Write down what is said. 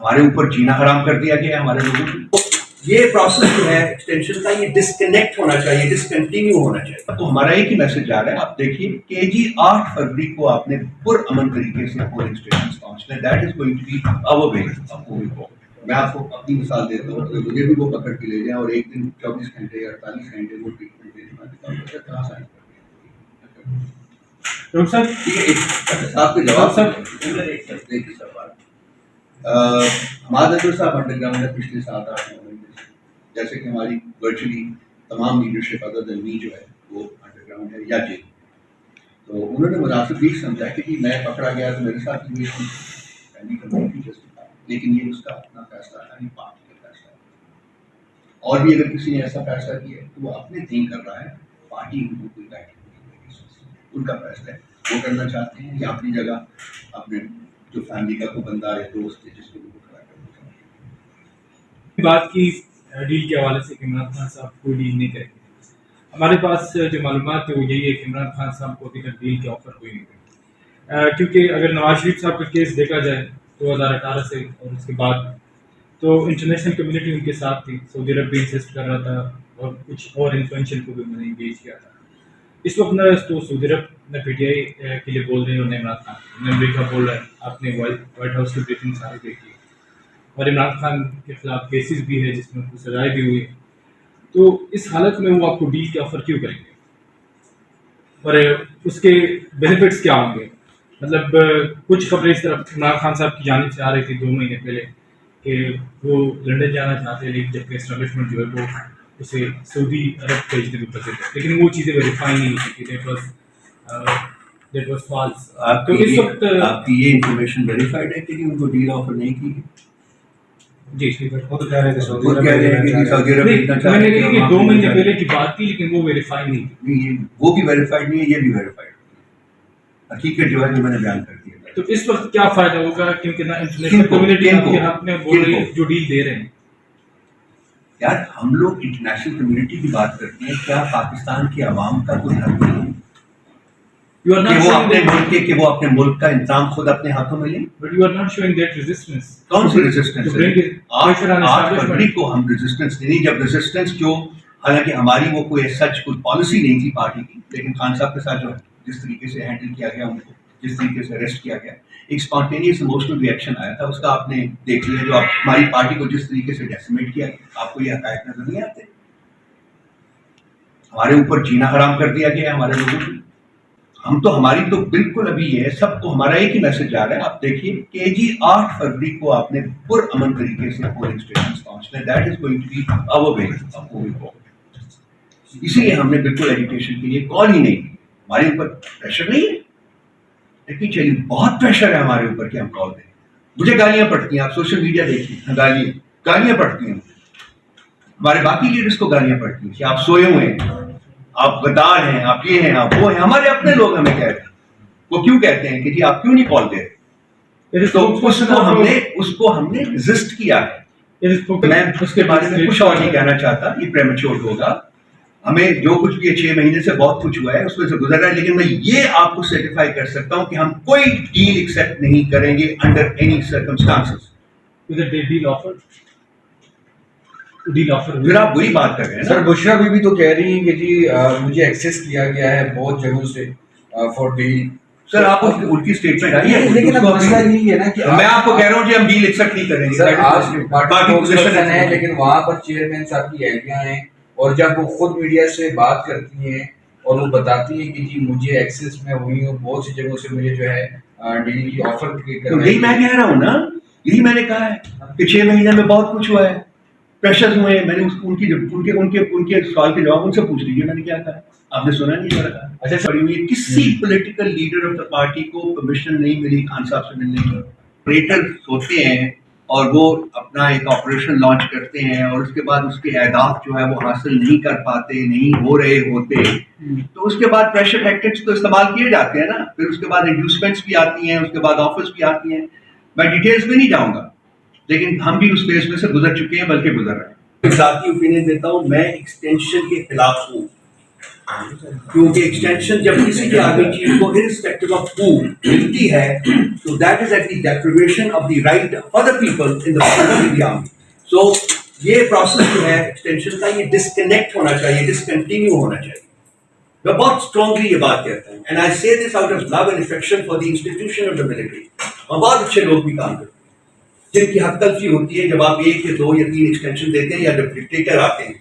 ہمارے اوپر جینا حرام کر دیا گیا ہے ہمارے لوگوں کو. یہ پروسیس جو ہے ایکسٹینشن کا یہ ڈسکنیکٹ ہونا چاہیے, ڈسکنٹینیو ہونا چاہیے. تو ہمارا ایک ہی میسج جا رہا ہے. آپ دیکھیے کہ جی 8 فروری کو آپ نے پرامن طریقے سے پولنگ اسٹیشن پہنچنا ہے. That is going to be our way of moving forward. میں آپ کو اپنی مثال دیتا ہوں, اگر مجھے بھی وہ پکڑ کے لے جائیں اور ایک دن 24 گھنٹے یا 48 گھنٹے وہ ٹریٹمنٹ دینا کہاں سے صاحب کے جواب ہمارے صاحب انڈر گراؤنڈ ہے پچھلے 7-8 مہینے سے. جیسے کہ ہماری ورچولی تمام لیڈرشپ ادر دین می جو ہے وہ انڈر گراؤنڈ ہے یا جیل. تو انہوں نے مناسب بھی سمجھا کہ جی میں پکڑا گیا تو میرے ساتھ بھی لیکن یہ اس کا اپنا فیصلہ ہے, نہیں پارٹی کا فیصلہ ہے. اور بھی اگر کسی نے ایسا فیصلہ کیا ہے تو وہ اپنے دین کر رہا ہے, پارٹی ان کو کوئی ان کا فیصلہ ہے وہ کرنا چاہتے ہیں یا اپنی جگہ اپنے جو فیملی کا کوئی بندہ ہے دوست ہے جس کو وہ کھڑا کرنا چاہتے ہیں. بات کی ڈیل کے حوالے سے کہ عمران خان صاحب کوئی ڈیل نہیں کریں گے. ہمارے پاس جو معلومات ہے وہ یہی ہے کہ عمران خان صاحب کو ابھی تک ڈیل کے آفر کوئی نہیں کرے, کیونکہ اگر نواز شریف صاحب کا کیس دیکھا جائے 2018 سے اور اس کے بعد تو انٹرنیشنل کمیونٹی ان کے ساتھ تھی. سعودی عرب بھی انسسٹ کر رہا تھا اور کچھ اور انفلوئنشل کو بھی انہوں نے انگیج کیا تھا. اس وقت نہ تو سعودی عرب نہ پی ٹی آئی کے لیے بول رہے ہیں اور نہ عمران خان, نہ امریکہ بول رہا ہے. آپ نے وائٹ ہاؤس کی بریفنگ ساری دیکھی اور عمران خان کے خلاف کیسز بھی ہے جس میں ان کو سزائیں بھی ہوئی. تو اس حالت میں وہ آپ کو ڈیل کے آفر کیوں کریں گے اور اس کے بینیفٹس کیا ہوں گے؟ مطلب کچھ خبریں اس طرف عمران خان صاحب کی جانب سے آ رہی تھی 2 مہینے پہلے کہ وہ لنڈن جانا چاہتے ہیں, لیکن جبکہ اسٹیبلشمنٹ جو ہے وہ اسے سعودی عرب بھیجنے کو پسند ہے, لیکن وہ چیزیں ویریفائی نہیں ہوئی تھی. That was false. تو اس وقت آپ کی یہ انفارمیشن ویریفائڈ ہے کہ ان کو ڈیل آفر نہیں کی؟ جی وہ تو کہہ رہے تھے سعودی عرب اتنا چاہ رہے ہیں کہ 2 مہینے پہلے کی بات تھی, لیکن وہ ویریفائی نہیں تھی. وہ بھی ویریفائڈ نہیں ہے, یہ بھی ویریفائڈ. حقیقت جو ہے جو میں نے بیان کر دی ہے. تو اس وقت کیا فائدہ ہوگا کیونکہ نہ انٹرنیشنل کمیونٹی آپ کے حق میں بول رہی ہے جو ڈیل دے رہے ہیں. یار ہم لوگ انٹرنیشنل کمیونٹی کی بات کرتے ہیں, کیا پاکستان کے عوام کا کوئی حق نہیں ہے کہ وہ اپنے ملک کا انتظام خود اپنے ہاتھوں میں لیں؟ But you are not showing that resistance. کون سی ریزسٹنس ہے؟ pressure on 8 establishment. فروری کو ہم ریزسٹنس نہیں, جب ریزسٹنس جو حالانکہ ہماری وہ کوئی سچ کوئی پالیسی نہیں تھی پارٹی کی, لیکن خان صاحب کے ساتھ جو جس طریقے سے ہینڈل کیا گیا ان کو, جس طریقے سے اریسٹ کیا گیا, ایک اسپونٹینیس ایموشنل ریئیکشن آیا تھا, اس کا آپ نے دیکھ لیا. جو آپ ہماری پارٹی کو جس طریقے سے ڈیسیمیٹ کیا, آپ کو یہ حقائق نظر نہیں آتے؟ ہمارے اوپر جینا حرام کر دیا گیا ہے ہمارے لوگوں کو. ہم تو ہماری تو بالکل ابھی یہ ہے, سب کو ہمارا ایک ہی میسج جا رہا ہے. آپ دیکھیے کہ جی 8 فروری کو آپ نے پرامن طریقے سے پولنگ اسٹیشن پہنچنا ہے. That is going to be our way of moving forward. اسی لیے ہم نے بالکل ایجوکیشن کے لیے کال ہی نہیں کی. ہمارے اوپر پریشر نہیں ہے, لیکن چلیے بہت پریشر ہے ہمارے اوپر کہ ہم کال دیں. مجھے گالیاں پڑتی ہیں, آپ سوشل میڈیا دیکھیے, گالیاں پڑتی ہیں. ہمارے باقی لیڈرس کو گالیاں پڑتی ہیں کہ آپ سوئے ہوئے ہیں, آپ غدار ہیں, آپ یہ ہیں, آپ وہ ہیں. ہمارے اپنے لوگ ہمیں کہتے ہیں, وہ کیوں کہتے ہیں کہ جی آپ کیوں نہیں کال دے رہے؟ تو اس کو ہم نے ریزسٹ کیا ہے. میں اس کے بارے میں کچھ اور نہیں کہنا چاہتا, یہ پریمیچور ہوگا. ہمیں جو کچھ بھی 6 مہینے سے بہت کچھ ہوا ہے اس میں سے گزر رہا ہے, لیکن میں یہ آپ کو سرٹیفائی کر سکتا ہوں کہ ہم کوئی ڈیل ایکسیپٹ نہیں کریں گے under any circumstances. Deal offer پھر آپ وہی بات کر رہے ہیں سر. بشرا بی بھی تو کہہ رہی ہیں کہ جی مجھے ایکسیس کیا گیا ہے بہت جگہوں سے فار ڈیل. سر آپ ان کی اسٹیٹمنٹ آئی ہے, لیکن اب مسئلہ یہی ہے نا کہ میں آپ کو کہہ رہا ہوں جی ہم ڈیل ایکسیپٹ نہیں کریں گے. سر آج پارٹی پوزیشن ہے, لیکن وہاں پر چیئرمین صاحب کی اہلیاں ہیں, اور جب وہ خود میڈیا سے بات کرتی ہیں اور وہ بتاتی ہیں کہ جی مجھے ایکسیس میں ہوئی ہوں بہت سی جگہوں سے, مجھے جو ہے ڈیل کی آفر یہی میں کہہ رہا ہوں نا, یہی میں نے کہا ہے کہ 6 مہینے میں بہت کچھ ہوا ہے, پریشرز ہوئے ہیں. میں نے ان کے سوال کے جواب ان سے پوچھ لیجیے میں نے کیا کہا, آپ نے سنا نہیں میرا کہا. اچھا پڑی ہوئی کسی political leader of the party کو پرمیشن نہیں ملی خان صاحب سے ملنے کی. آپریٹر ہوتے ہیں اور وہ اپنا ایک آپریشن لانچ کرتے ہیں اور اس کے بعد اس کے اہداف جو ہے وہ حاصل نہیں کر پاتے, نہیں ہو رہے ہوتے, تو اس کے بعد پریشر ٹیکٹکس تو استعمال کیے جاتے ہیں نا. پھر اس کے بعد انڈیوسمنٹس بھی آتی ہیں, اس کے بعد آفرز بھی آتی ہیں. میں ڈیٹیلز میں نہیں جاؤں گا, لیکن ہم بھی اس فیز میں سے گزر چکے ہیں, بلکہ گزر رہے ہیں. ذاتی اوپینین دیتا ہوں, میں ایکسٹینشن کے خلاف ہوں. کیونکہ ایکسٹینشن جب کسی بھی آرمی چیف کو irrespective of who ملتی ہے تو that is at the deprivation of the right of other people in the army. So یہ پروسیس جو ہے ایکسٹینشن کا یہ ڈسکنیکٹ ہونا چاہیے, ڈسکنٹینیو ہونا چاہیے. میں بہت اسٹرانگلی یہ بات کہتا ہوں and I say this out of love and affection for the institution of the military. اور بہت اچھے لوگ بھی کام کرتے ہیں جن کی حق تلفی ہوتی ہے جب آپ 1 یا 2 یا 3 ایکسٹینشن دیتے ہیں یا جب ڈکٹیٹر آتے ہیں